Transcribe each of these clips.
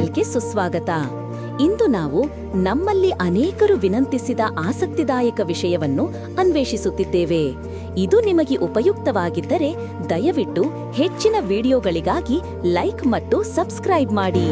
ಚಾನೆಲ್ಗೆ ಸುಸ್ವಾಗತ. ಇಂದು ನಾವು ನಮ್ಮಲ್ಲಿ ಅನೇಕರು ವಿನಂತಿಸಿದ ಆಸಕ್ತಿದಾಯಕ ವಿಷಯವನ್ನು ಅನ್ವೇಷಿಸುತ್ತಿದ್ದೇವೆ. ಇದು ನಿಮಗೆ ಉಪಯುಕ್ತವಾಗಿದ್ದರೆ ದಯವಿಟ್ಟು ಹೆಚ್ಚಿನ ವಿಡಿಯೋಗಳಿಗಾಗಿ ಲೈಕ್ ಮತ್ತು ಸಬ್ಸ್ಕ್ರೈಬ್ ಮಾಡಿ.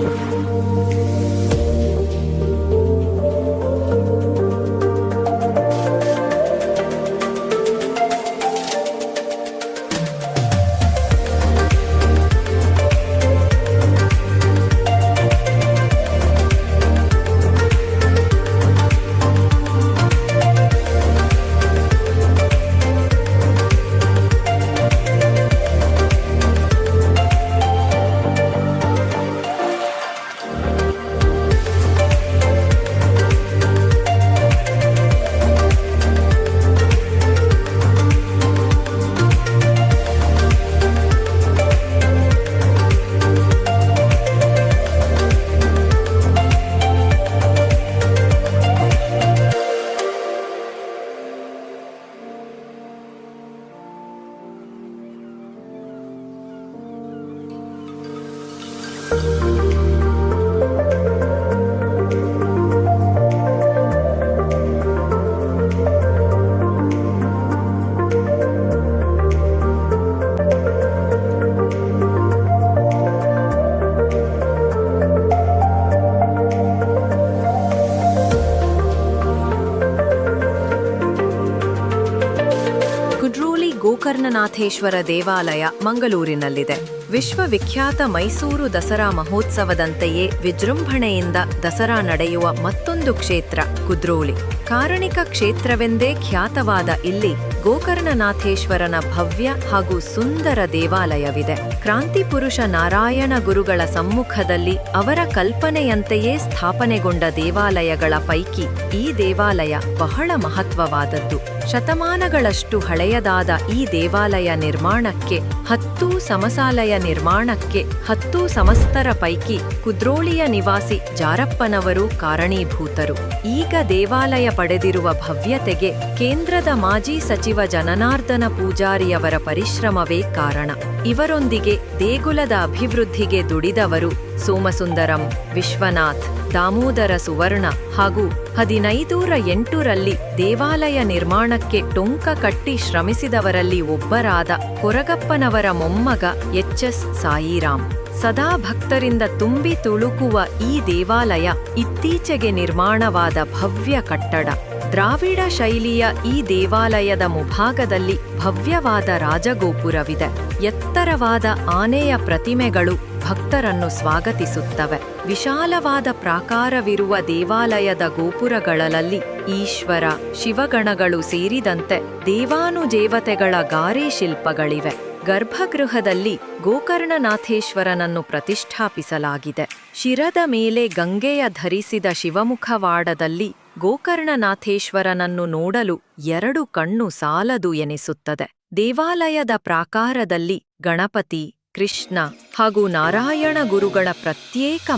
ಕುಡ್ರೋಲಿ ಗೋಕರ್ಣನಾಥೇಶ್ವರ ದೇವಾಲಯ ಮಂಗಳೂರಿನಲ್ಲಿದೆ. ವಿಶ್ವವಿಖ್ಯಾತ ಮೈಸೂರು ದಸರಾ ಮಹೋತ್ಸವದಂತೆಯೇ ವಿಜೃಂಭಣೆಯಿಂದ ದಸರಾ ನಡೆಯುವ ಮತ್ತೊಂದು ಕ್ಷೇತ್ರ ಕುದ್ರೋಲಿ. ಕಾರಣಿಕ ಕ್ಷೇತ್ರವೆಂದೇ ಖ್ಯಾತವಾದ ಇಲ್ಲಿ ಗೋಕರ್ಣನಾಥೇಶ್ವರನ ಭವ್ಯ ಹಾಗೂ ಸುಂದರ ದೇವಾಲಯವಿದೆ. ಕ್ರಾಂತಿಪುರುಷ ನಾರಾಯಣ ಗುರುಗಳ ಸಮ್ಮುಖದಲ್ಲಿ ಅವರ ಕಲ್ಪನೆಯಂತೆಯೇ ಸ್ಥಾಪನೆಗೊಂಡ ದೇವಾಲಯಗಳ ಪೈಕಿ ಈ ದೇವಾಲಯ ಬಹಳ ಮಹತ್ವವಾದದ್ದು. ಶತಮಾನಗಳಷ್ಟು ಹಳೆಯದಾದ ಈ ದೇವಾಲಯ ನಿರ್ಮಾಣಕ್ಕೆ 10 ಸಮಸಾಲಯ ನಿರ್ಮಾಣಕ್ಕೆ 10 ಸಮಸ್ತರ ಪೈಕಿ ಕುದ್ರೋಳಿಯ ನಿವಾಸಿ ಜಾರಪ್ಪನವರು ಕಾರಣೀಭೂತರು. ಈಗ ದೇವಾಲಯ ಪಡೆದಿರುವ ಭವ್ಯತೆಗೆ ಕೇಂದ್ರದ ಮಾಜಿ ಸಚಿವ ಜನನಾರ್ದನ ಪೂಜಾರಿಯವರ ಪರಿಶ್ರಮವೇ ಕಾರಣ. ಇವರೊಂದಿಗೆ ದೇಗುಲದ ಅಭಿವೃದ್ಧಿಗೆ ದುಡಿದವರು ಸೋಮಸುಂದರಂ, ವಿಶ್ವನಾಥ್, ದಾಮೋದರ ಸುವರ್ಣ ಹಾಗೂ 1508ರಲ್ಲಿ ದೇವಾಲಯ ನಿರ್ಮಾಣಕ್ಕೆ ಟೊಂಕ ಕಟ್ಟಿ ಶ್ರಮಿಸಿದವರಲ್ಲಿ ಒಬ್ಬರಾದ ಕೊರಗಪ್ಪನವರ ಮೊಮ್ಮಗ ಎಚ್.ಎಸ್. ಸಾಯಿರಾಮ್. ಸದಾ ಭಕ್ತರಿಂದ ತುಂಬಿ ತುಳುಕುವ ಈ ದೇವಾಲಯ ಇತ್ತೀಚೆಗೆ ನಿರ್ಮಾಣವಾದ ಭವ್ಯ ಕಟ್ಟಡ. ದ್ರಾವಿಡ ಶೈಲಿಯ ಈ ದೇವಾಲಯದ ಮುಂಭಾಗದಲ್ಲಿ ಭವ್ಯವಾದ ರಾಜಗೋಪುರವಿದೆ. ಎತ್ತರವಾದ ಆನೆಯ ಪ್ರತಿಮೆಗಳು ಭಕ್ತರನ್ನು ಸ್ವಾಗತಿಸುತ್ತವೆ. ವಿಶಾಲವಾದ ಪ್ರಾಕಾರವಿರುವ ದೇವಾಲಯದ ಗೋಪುರಗಳಲ್ಲಿ ಈಶ್ವರ, ಶಿವಗಣಗಳು ಸೇರಿದಂತೆ ದೇವಾನುದೇವತೆಗಳ ಗಾರೆ ಶಿಲ್ಪಗಳಿವೆ. ಗರ್ಭಗೃಹದಲ್ಲಿ ಗೋಕರ್ಣನಾಥೇಶ್ವರನನ್ನು ಪ್ರತಿಷ್ಠಾಪಿಸಲಾಗಿದೆ. ಶಿರದ ಮೇಲೆ ಗಂಗೆಯ ಧರಿಸಿದ ಶಿವಮುಖವಾಡದಲ್ಲಿ ಗೋಕರ್ಣನಾಥೇಶ್ವರನನ್ನು ನೋಡಲು 2 ಕಣ್ಣು ಸಾಲದು ಎನಿಸುತ್ತದೆ. ದೇವಾಲಯದ ಪ್ರಾಕಾರದಲ್ಲಿ ಗಣಪತಿ, ಕೃಷ್ಣ ಹಾಗೂ ನಾರಾಯಣ ಗುರುಗಳ ಪ್ರತ್ಯೇಕ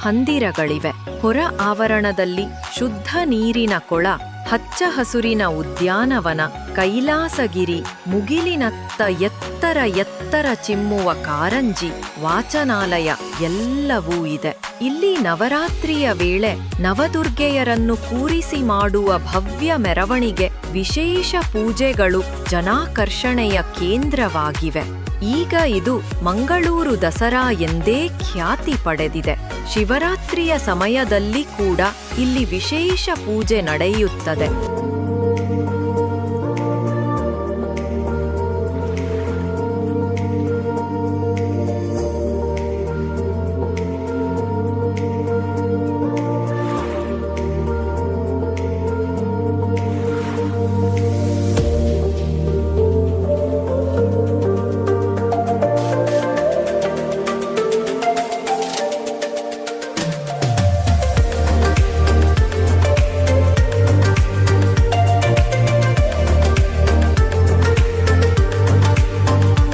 ಹಂದಿರಗಳಿವೆ. ಹೊರ ಆವರಣದಲ್ಲಿ ಶುದ್ಧ ನೀರಿನ ಕೊಳ, ಹಚ್ಚ ಹಸುರಿನ ಉದ್ಯಾನವನ, ಕೈಲಾಸಗಿರಿ, ಮುಗಿಲಿನತ್ತ ಎತ್ತರ ಚಿಮ್ಮುವ ಕಾರಂಜಿ, ವಾಚನಾಲಯ ಎಲ್ಲವೂ ಇದೆ. ಇಲ್ಲಿ ನವರಾತ್ರಿಯ ವೇಳೆ ನವದುರ್ಗೆಯರನ್ನು ಕೂರಿಸಿ ಮಾಡುವ ಭವ್ಯ ಮೆರವಣಿಗೆ, ವಿಶೇಷ ಪೂಜೆಗಳು ಜನಾಕರ್ಷಣೆಯ ಕೇಂದ್ರವಾಗಿವೆ. ಈಗ ಇದು ಮಂಗಳೂರು ದಸರಾ ಎಂದೇ ಖ್ಯಾತಿ ಪಡೆದಿದೆ. ಶಿವರಾತ್ರಿಯ ಸಮಯದಲ್ಲಿ ಕೂಡ ಇಲ್ಲಿ ವಿಶೇಷ ಪೂಜೆ ನಡೆಯುತ್ತದೆ.